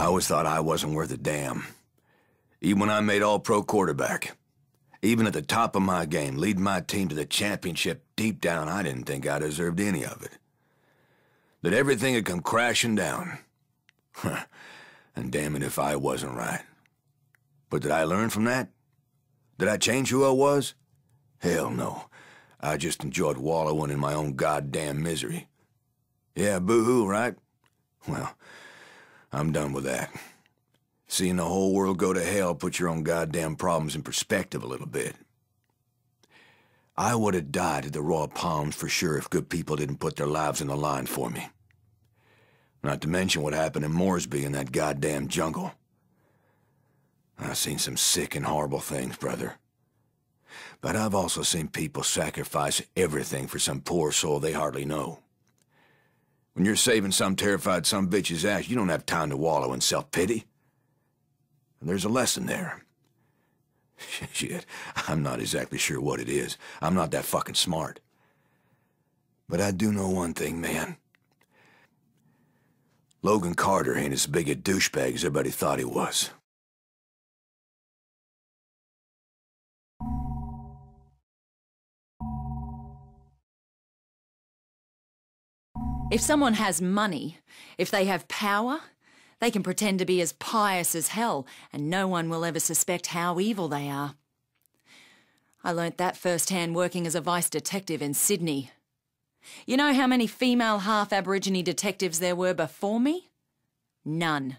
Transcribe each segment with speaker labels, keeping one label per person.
Speaker 1: always thought I wasn't worth a damn. Even when I made all-pro quarterback. Even at the top of my game, leading my team to the championship, deep down I didn't think I deserved any of it. That everything had come crashing down. And damn it if I wasn't right. But did I learn from that? Did I change who I was? Hell no. I just enjoyed wallowing in my own goddamn misery. Yeah, boo-hoo, right? Well, I'm done with that. Seeing the whole world go to hell puts your own goddamn problems in perspective a little bit. I would have died at the Royal Palms for sure if good people didn't put their lives on the line for me. Not to mention what happened in Moresby in that goddamn jungle. I've seen some sick and horrible things, brother. But I've also seen people sacrifice everything for some poor soul they hardly know. When you're saving some terrified sumbitch's ass, you don't have time to wallow in self-pity. And there's a lesson there. Shit, I'm not exactly sure what it is. I'm not that fucking smart. But I do know one thing, man. Logan Carter ain't as big a douchebag as everybody thought he was.
Speaker 2: If someone has money, if they have power, they can pretend to be as pious as hell, and no one will ever suspect how evil they are. I learnt that firsthand working as a vice detective in Sydney. You know how many female half-Aborigine detectives there were before me? None.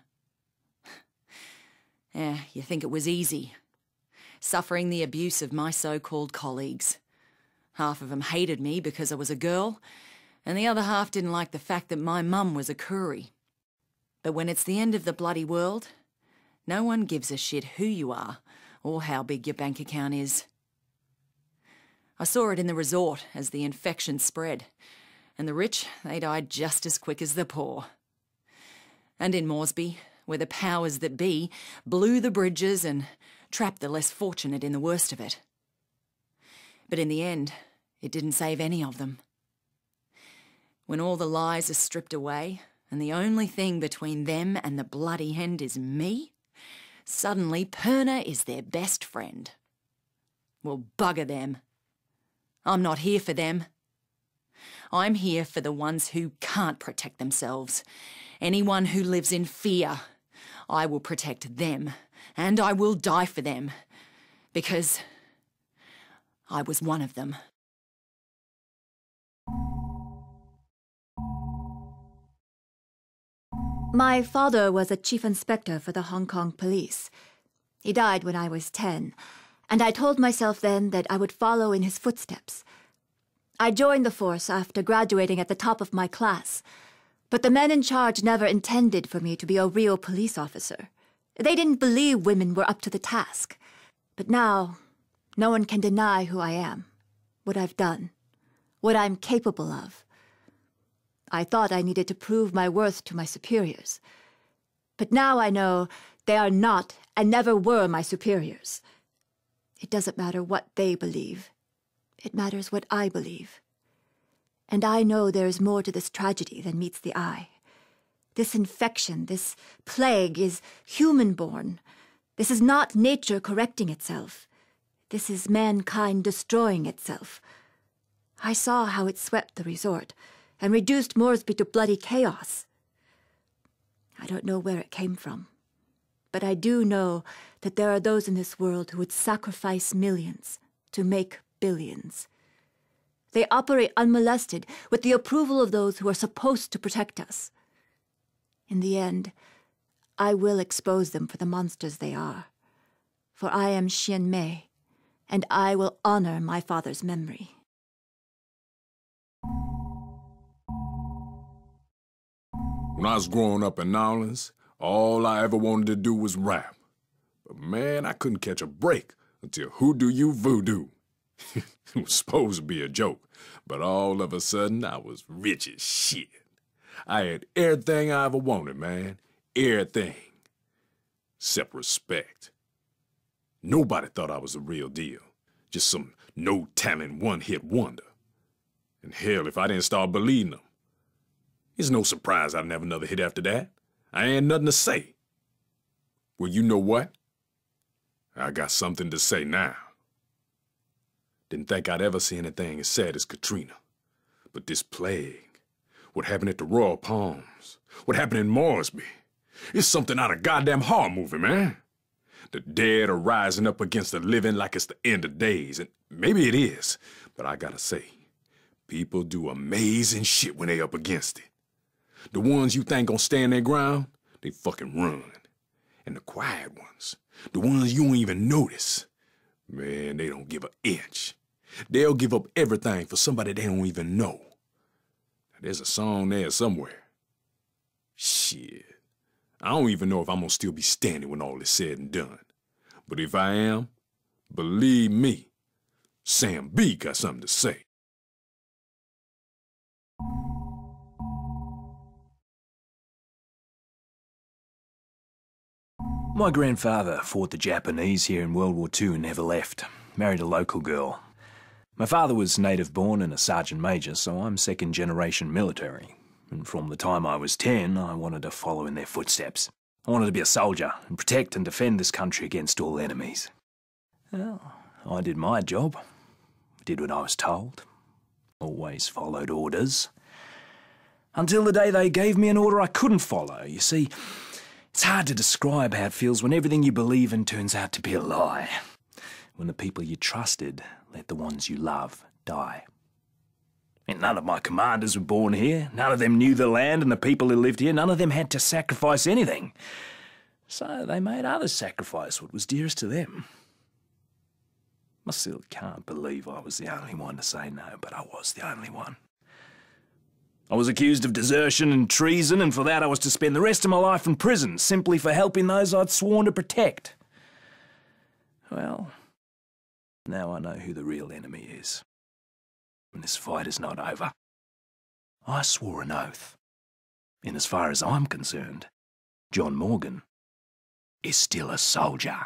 Speaker 2: You think it was easy. Suffering the abuse of my so-called colleagues. Half of them hated me because I was a girl, and the other half didn't like the fact that my mum was a Koori. But when it's the end of the bloody world, no one gives a shit who you are or how big your bank account is. I saw it in the resort as the infection spread, and the rich, they died just as quick as the poor. And in Moresby, where the powers that be blew the bridges and trapped the less fortunate in the worst of it. But in the end, it didn't save any of them. When all the lies are stripped away, and the only thing between them and the bloody end is me, suddenly Purna is their best friend. Well, bugger them. I'm not here for them. I'm here for the ones who can't protect themselves. Anyone who lives in fear. I will protect them, and I will die for them, because I was one of them.
Speaker 3: My father was a chief inspector for the Hong Kong police. He died when I was 10, and I told myself then that I would follow in his footsteps. I joined the force after graduating at the top of my class, but the men in charge never intended for me to be a real police officer. They didn't believe women were up to the task. But now, no one can deny who I am, what I've done, what I'm capable of. I thought I needed to prove my worth to my superiors. But now I know they are not and never were my superiors. It doesn't matter what they believe. It matters what I believe. And I know there is more to this tragedy than meets the eye. This infection, this plague is human-born. This is not nature correcting itself. This is mankind destroying itself. I saw how it swept the resort and reduced Moresby to bloody chaos. I don't know where it came from, but I do know that there are those in this world who would sacrifice millions to make billions. They operate unmolested with the approval of those who are supposed to protect us. In the end, I will expose them for the monsters they are. For I am Xian Mei, and I will honor my father's memory.
Speaker 4: When I was growing up in New Orleans, all I ever wanted to do was rap. But man, I couldn't catch a break until Who Do You Voodoo? It was supposed to be a joke, but all of a sudden I was rich as shit. I had everything I ever wanted, man. Everything. Except respect. Nobody thought I was the real deal. Just some no-talent one-hit wonder. And hell, if I didn't start believing them. It's no surprise I'd never another hit after that. I ain't nothing to say. Well, you know what? I got something to say now. Didn't think I'd ever see anything as sad as Katrina. But this plague, what happened at the Royal Palms, what happened in Moresby, it's something out of goddamn horror movie, man. The dead are rising up against the living like it's the end of days, and maybe it is, but I gotta say, people do amazing shit when they up against it. The ones you think gonna stand their ground, they fucking run. And the quiet ones, the ones you don't even notice, man, they don't give an inch. They'll give up everything for somebody they don't even know. There's a song there somewhere. Shit. I don't even know if I'm gonna still be standing when all is said and done. But if I am, believe me, Sam B got something to say.
Speaker 5: My grandfather fought the Japanese here in World War II and never left. Married a local girl. My father was native-born and a sergeant major, so I'm second-generation military. And from the time I was 10, I wanted to follow in their footsteps. I wanted to be a soldier and protect and defend this country against all enemies. Well, I did my job. Did what I was told. Always followed orders. Until the day they gave me an order I couldn't follow. You see, it's hard to describe how it feels when everything you believe in turns out to be a lie. When the people you trusted let the ones you love die. And none of my commanders were born here. None of them knew the land and the people who lived here. None of them had to sacrifice anything. So they made others sacrifice what was dearest to them. I still can't believe I was the only one to say no, but I was the only one. I was accused of desertion and treason, and for that I was to spend the rest of my life in prison, simply for helping those I'd sworn to protect. Well, now I know who the real enemy is. And this fight is not over. I swore an oath. And as far as I'm concerned, John Morgan is still a soldier.